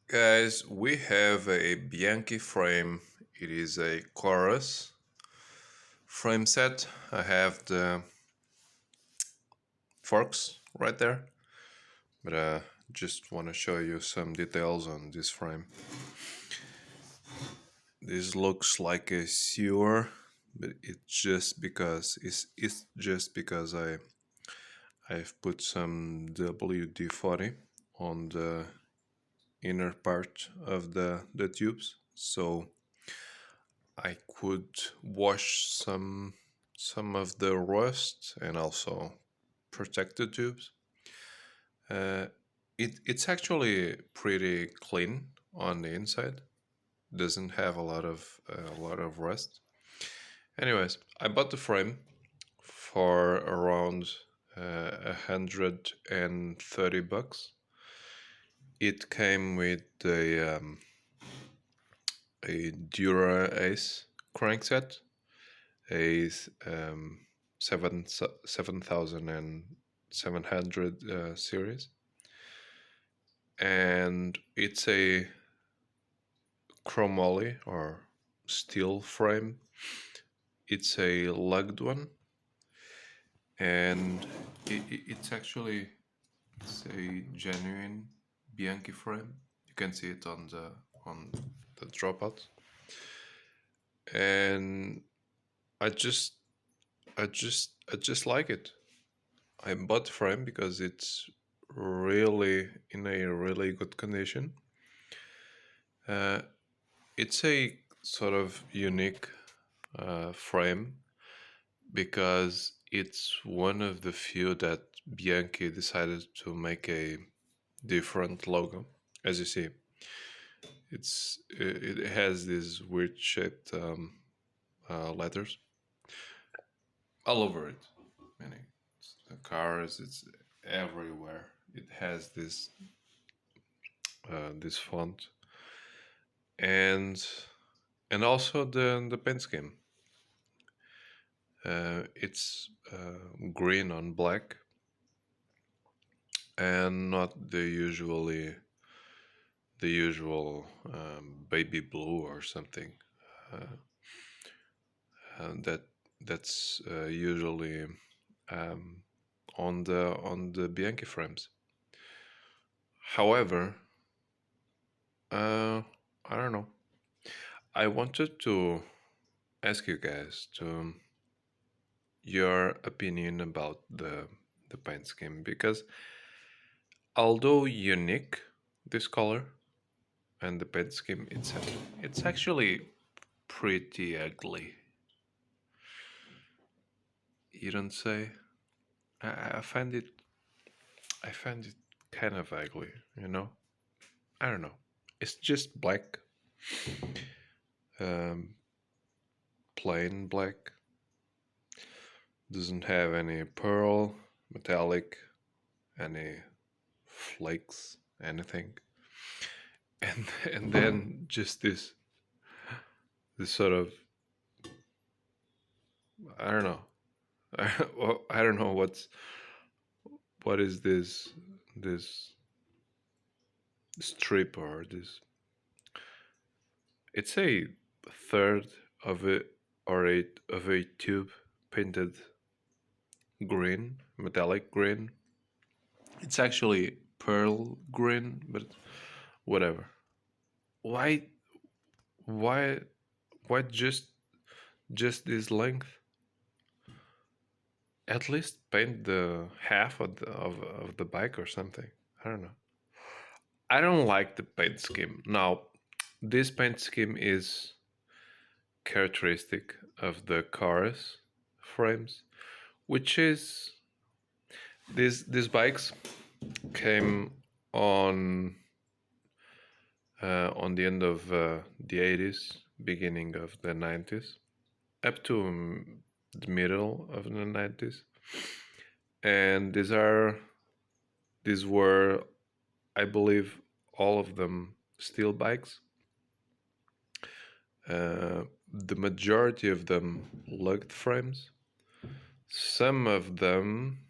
Guys, we have a Bianchi frame. It is a Caurus frame set. I have the forks right there, but just want to show you some details on this frame. This looks like a sewer, but it's just because I've put some WD-40 on the inner part of the tubes, so I could wash some of the rust and also protect the tubes. Uh, it's actually pretty clean on the inside. Doesn't have a lot of rust. Anyways, I bought the frame for around $130. It came with a Dura Ace crankset, a 7700 series, and it's a chromoly or steel frame. It's a lugged one, and it's a genuine Bianchi frame. You can see it on the dropout, and I just I just like it. I bought the frame because it's really in a really good condition. Uh, it's a sort of unique frame because it's one of the few that Bianchi decided to make a different logo. As you see, it has these weird shaped letters all over it. Meaning, the cars, it's everywhere. It has this font and also the paint scheme. It's green on black and not the usual baby blue or something. Uh, that's usually um, on the Bianchi frames. However, uh, I don't know. I wanted to ask you guys to your opinion about the paint scheme because although unique, this color and the paint scheme itself, it's actually pretty ugly. You don't say? I find it kind of ugly. I don't know. It's just black, um, plain black. Doesn't have any pearl, metallic, any flakes, anything. And then just this sort of, I don't know. I don't know what is this strip or this. It's a third of it or eight of a tube painted green, metallic green. It's actually pearl green, but whatever. Why why why just this length? At least paint the half of the bike or something. I don't know. I don't like the paint scheme. Now, this paint scheme is characteristic of the Caurus frames, which is these bikes came on the end of the 80s, beginning of the 90s, up to the middle of the 90s, and these were, I believe, all of them steel bikes. The majority of them lugged frames. Some of them,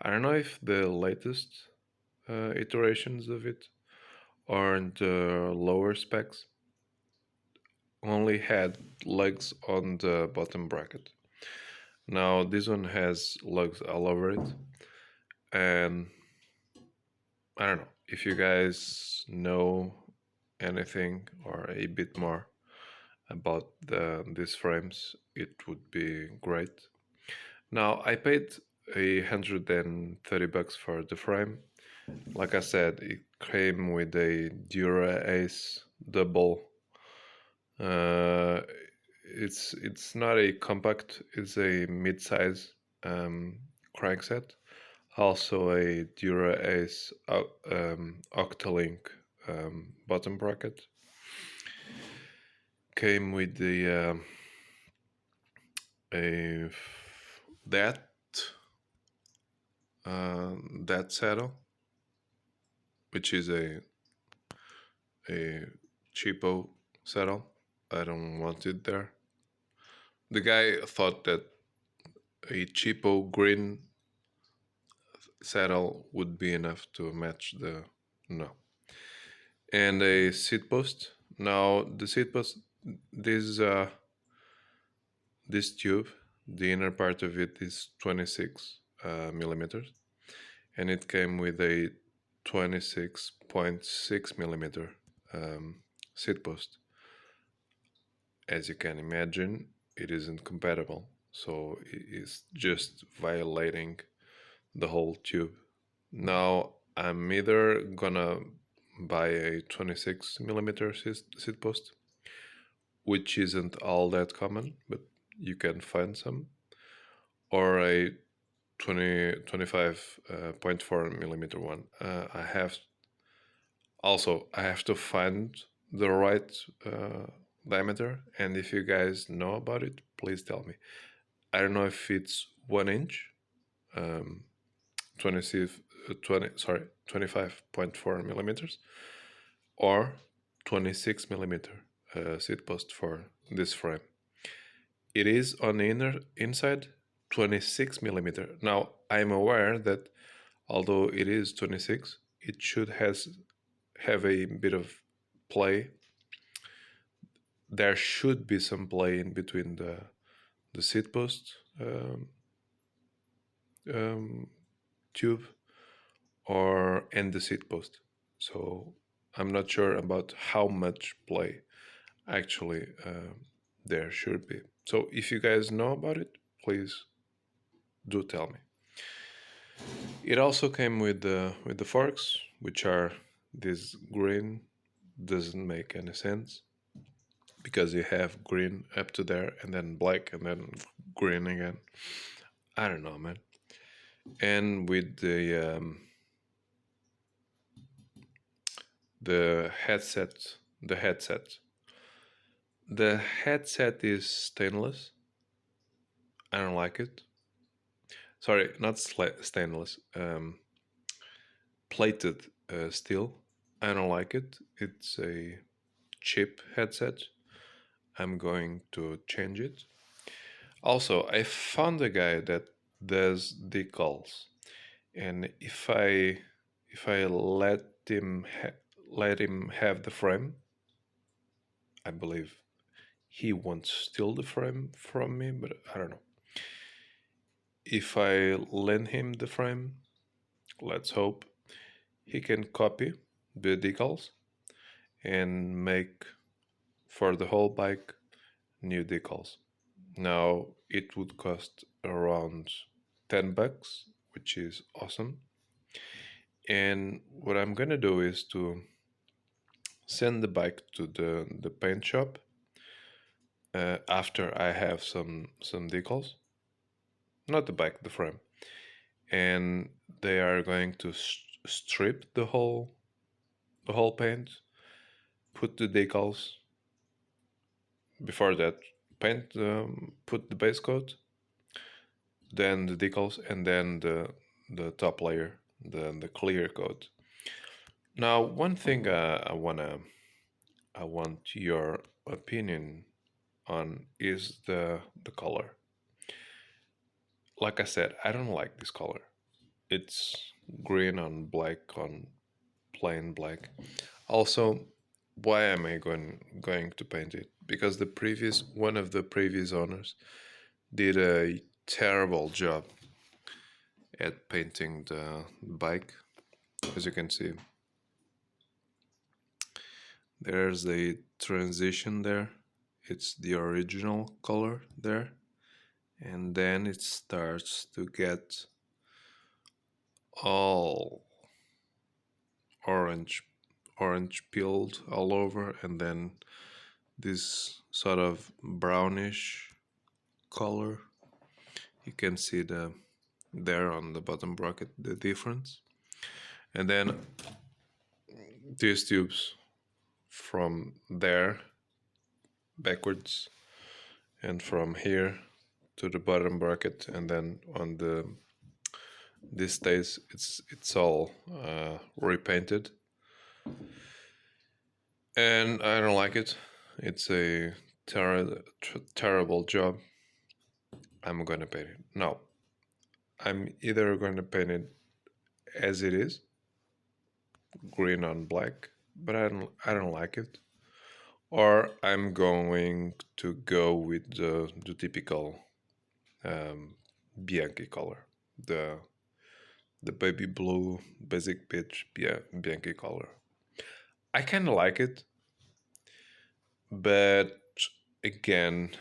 I don't know if the latest iterations of it on the lower specs only had lugs on the bottom bracket. Now this one has lugs all over it, and I don't know if you guys know anything or a bit more about these frames, it would be great. Now I paid $130 for the frame. Like I said, it came with a Dura Ace double. Uh, it's not a compact; it's a mid-size crankset. Also a Dura Ace Octalink bottom bracket. Came with the a that that saddle, which is a cheapo saddle. I don't want it there. The guy thought that a cheapo green saddle would be enough to match the no. And a seat post. Now the seat post, this this tube, the inner part of it is 26 millimeters, and it came with a 26.6 millimeter seat post. As you can imagine, it isn't compatible, so it's just violating the whole tube. Now I'm either gonna buy a 26 millimeter seat post, which isn't all that common, but you can find some, or a 25.4 millimeter one. I have to find the right diameter, and if you guys know about it, please tell me. I don't know if it's 1 inch, um, 20, 25.4 millimeters, or 26 millimeter seat post for this frame. It is on the inside 26 millimeter. Now I'm aware that although it is 26, it should have a bit of play. There should be some play in between the seat post tube and the seat post. So I'm not sure about how much play actually there should be. So if you guys know about it, please do tell me. It also came with the forks, which are this green. Doesn't make any sense because you have green up to there and then black and then green again. I don't know, man. And with the headset, the headset is stainless. I don't like it. Sorry, not stainless. Plated steel. I don't like it. It's a cheap headset. I'm going to change it. Also, I found a guy that does decals, and if I let him have the frame, I believe he won't steal the frame from me, but I don't know. If I lend him the frame, let's hope he can copy the decals and make for the whole bike new decals. Now it would cost around $10, which is awesome. And what I'm gonna do is to send the bike to the paint shop after I have some decals, not the bike, the frame, and they are going to strip the whole paint, put the decals. Before that, paint, put the base coat, then the decals, and then the top layer, the clear coat. Now, one thing I want your opinion on is the color. Like I said, I don't like this color. It's green on black on plain black. Also, why am I going to paint it? Because the previous one of the previous owners did a terrible job at painting the bike. As you can see, there's a transition there. It's the original color there, and then it starts to get all orange peeled all over, and then this sort of brownish color. You can see there on the bottom bracket the difference, and then these tubes from there backwards, and from here to the bottom bracket, and then on the these days it's all repainted, and I don't like it. It's a terrible job. I'm gonna paint it. No, I'm either gonna paint it as it is, green on black, but I don't like it, or I'm going to go with the typical Bianchi color, the baby blue basic pitch Bianchi color. I kind of like it, but again,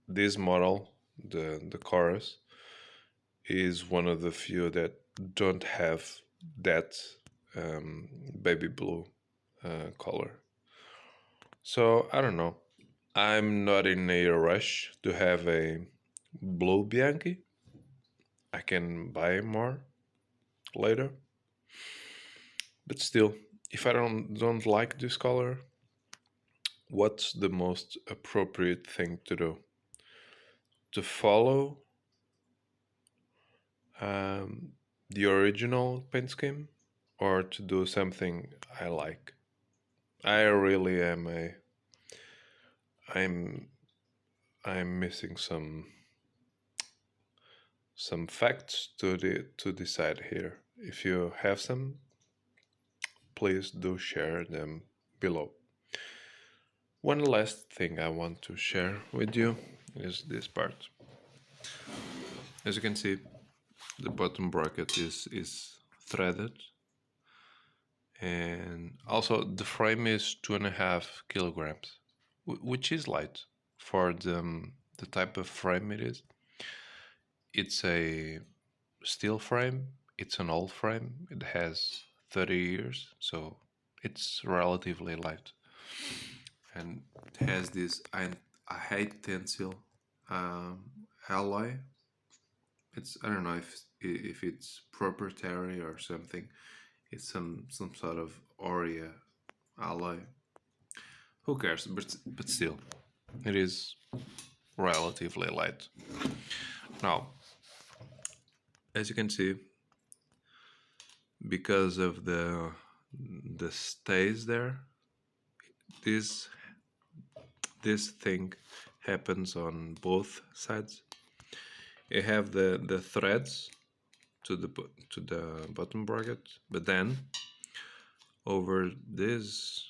this model, the Caurus, is one of the few that don't have that baby blue color. So I don't know. I'm not in a rush to have a blue Bianchi. I can buy more later. But still, if I don't like this color, what's the most appropriate thing to do? To follow um, the original paint scheme, or to do something I like? I really am a. I'm missing some facts to decide here. If you have some, please do share them below. One last thing I want to share with you is this part. As you can see, the bottom bracket is threaded, and also the frame is 2.5 kilograms, which is light for the type of frame it is. It's a steel frame. It's an old frame. It has 30 years, so it's relatively light, and it has this high tensile um, alloy. I don't know if it's proprietary or something. It's some sort of Oria alloy. Who cares? But still, it is relatively light. Now, as you can see, because of the stays there, this thing happens on both sides. You have the threads to the bottom bracket, but then over this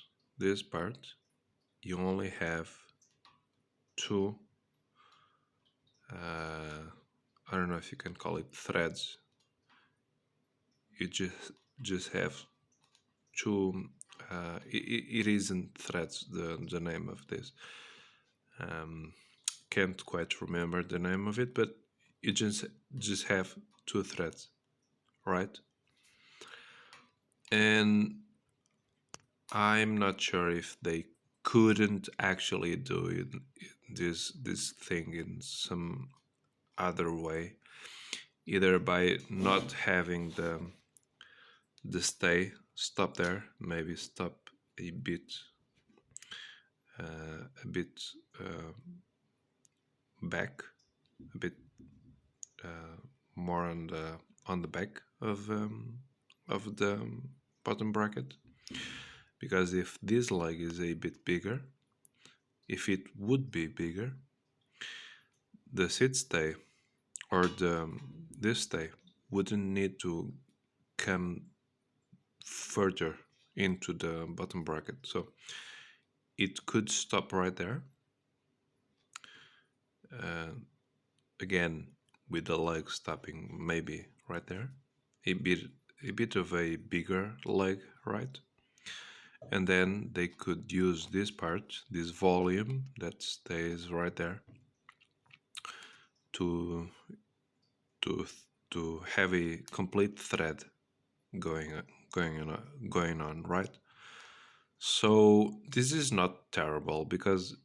part you only have two I don't know if you can call it threads. You just have two it isn't threads, the name of this. Can't quite remember the name of it, but you just have two threads, right? And I'm not sure if they couldn't actually do this thing in some other way, either by not having the stop there, maybe stop a bit a bit back, a bit more on the back of the bottom bracket, because if this leg is a bit bigger, if it would be bigger, the seat stay or this stay wouldn't need to come further into the bottom bracket. So it could stop right there. Again, with the leg stopping maybe right there. A bit of a bigger leg, right? And then they could use this part, this volume that stays right there, to to to have a complete thread going going on, right? So this is not terrible because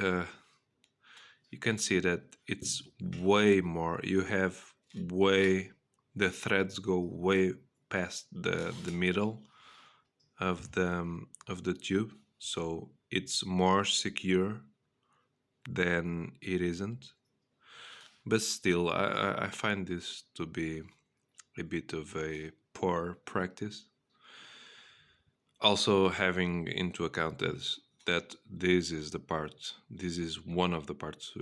uh, you can see that it's way more. You have way the threads go way past the middle of the tube, so it's more secure than it isn't. But still, I find this to be a bit of a poor practice. Also, having into account that this is the part, this is one of the parts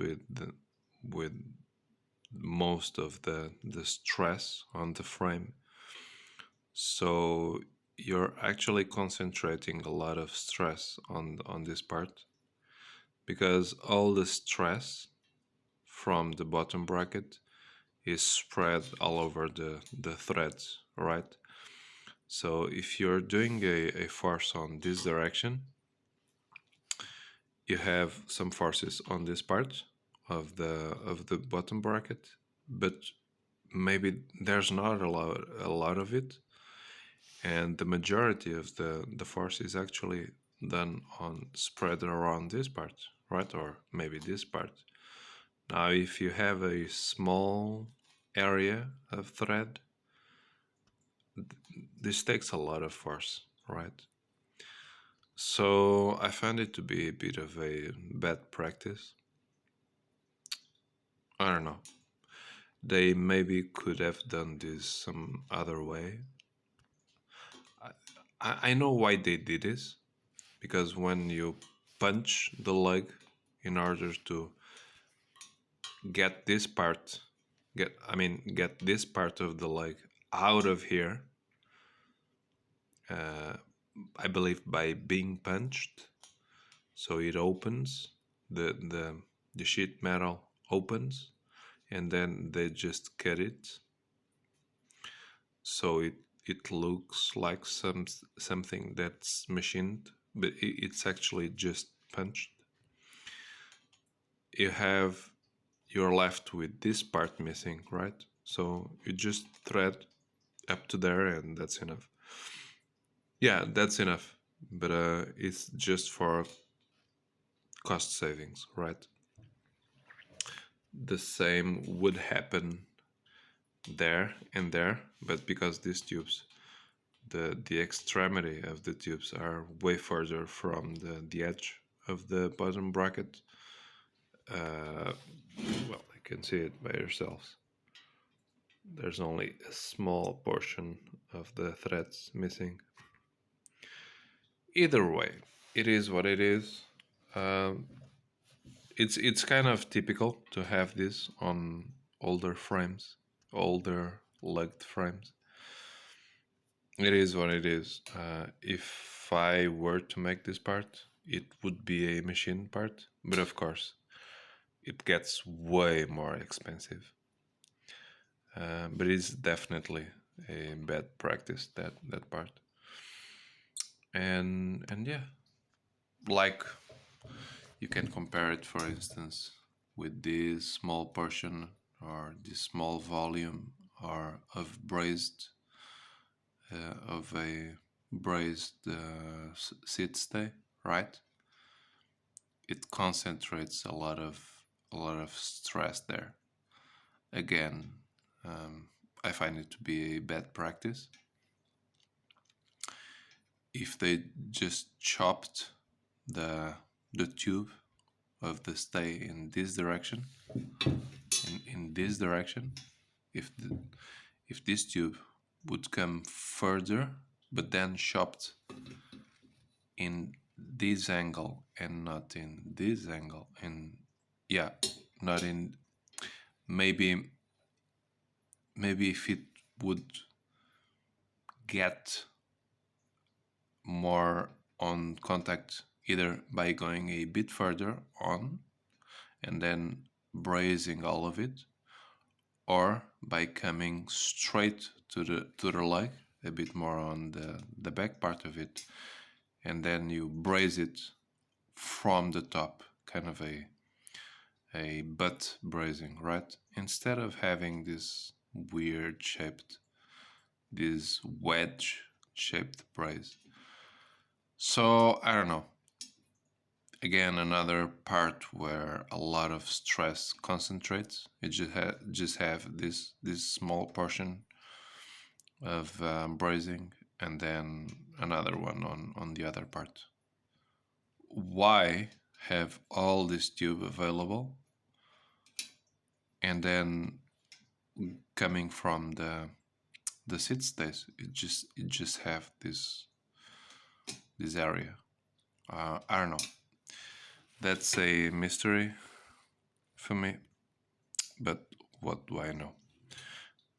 with most of the stress on the frame. So you're actually concentrating a lot of stress on this part, because all the stress from the bottom bracket is spread all over the threads, right? So if you're doing a force on this direction, you have some forces on this part of the bottom bracket, but maybe there's not a lot of it, and the majority of the force is actually done on spread around this part, right? Or maybe this part. Now if you have a small area of thread, this takes a lot of force, right? So I found it to be a bit of a bad practice. I don't know. They maybe could have done this some other way. I know why they did this, because when you punch the leg in order to get this part, get this part of the leg out of here, uh, I believe by being punched, so it opens the sheet metal opens, and then they just cut it, so it looks like something that's machined, but it's actually just punched. You're left with this part missing, right? So you just thread up to there, and that's enough. Yeah, that's enough. But it's just for cost savings, right? The same would happen there and there, but because these tubes, the extremity of the tubes are way further from the edge of the bottom bracket. Uh, well, you can see it by yourselves. There's only a small portion of the threads missing. Either way, it is what it is. Um, it's kind of typical to have this on older frames, older legged frames. It is what it is. If I were to make this part, it would be a machine part, but of course, it gets way more expensive. But it's definitely a bad practice, that part. And yeah, like you can compare it, for instance, with this small portion or this small volume or of a brazed seat stay, right? It concentrates a lot of stress there. Again, I find it to be a bad practice. If they just chopped the the tube of the stay in this direction, in this direction, if this tube would come further, but then chopped in this angle and not in this angle, and yeah, not in, maybe if it would get more on contact, either by going a bit further on and then brazing all of it, or by coming straight to the leg, a bit more on the back part of it, and then you braze it from the top, kind of a butt bracing, right? Instead of having this weird shaped, this wedge shaped brace. So I don't know. Again, another part where a lot of stress concentrates. It just have this small portion of bracing, and then another one on the other part. Why have all this tube available, and then coming from the seat stays, it just have this area? I don't know. That's a mystery for me, but what do I know?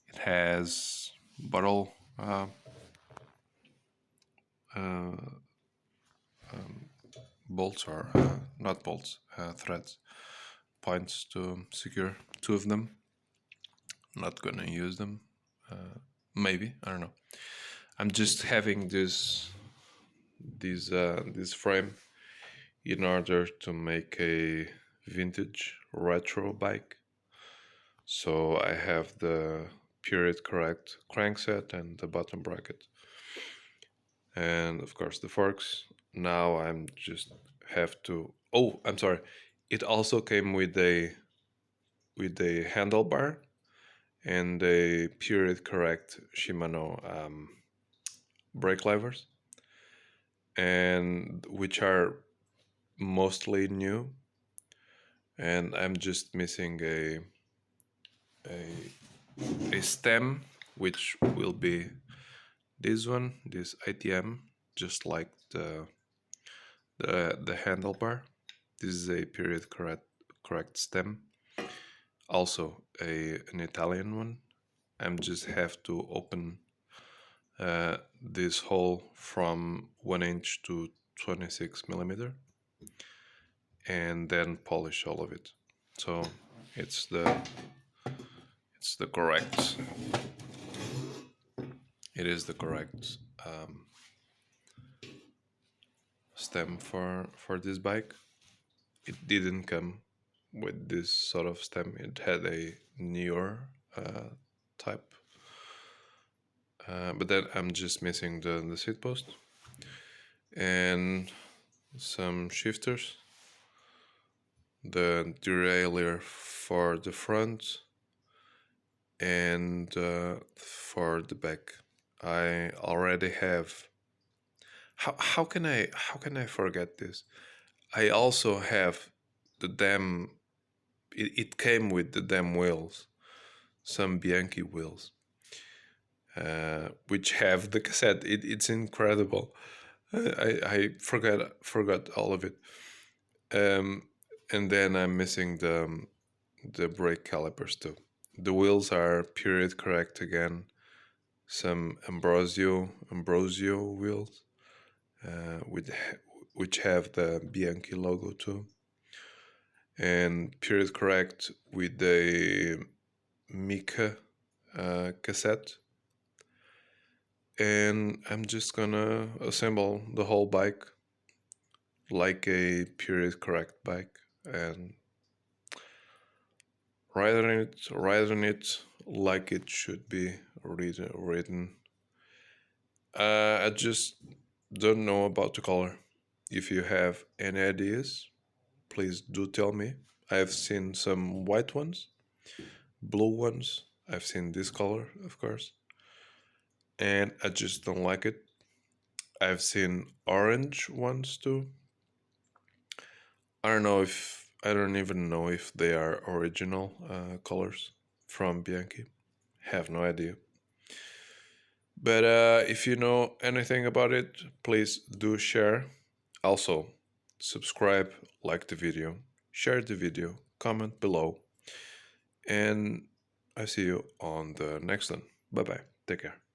It has bottle bolts, or not bolts, threads, points to secure two of them. Not gonna use them. Maybe, I don't know. I'm just having this frame in order to make a vintage retro bike. So I have the period correct crankset and the bottom bracket, and of course the forks. Now I'm just have to. Oh, I'm sorry. It also came with a handlebar and a period correct Shimano brake levers, and which are mostly new. And I'm just missing a stem, which will be this one, this ATM, just like the handlebar. This is a period correct stem. Also an Italian one. I'm just have to open this hole from 1 inch to 26 millimeter, and then polish all of it. So it's the correct. It is the correct stem for this bike. It didn't come with this sort of stem. It had a newer type, but then I'm just missing the seat post and some shifters, the derailleur for the front, and for the back. I already have. How can I forget this? I also have the damn. It came with the damn wheels, some Bianchi wheels, which have the cassette. It's incredible. I forgot all of it. And then I'm missing the brake calipers too. The wheels are period correct again. Some Ambrosio wheels, which have the Bianchi logo too, and period correct with the Mika cassette. And I'm just gonna assemble the whole bike like a period correct bike and ride on it like it should be written. I just don't know about the color. If you have any ideas, please do tell me. I've seen some white ones, blue ones. I've seen this color, of course, and I just don't like it. I've seen orange ones too. I don't even know if they are original colors from Bianchi. Have no idea. But if you know anything about it, please do share. Also, subscribe, like the video, share the video, comment below, and I see you on the next one. Bye bye. Take care.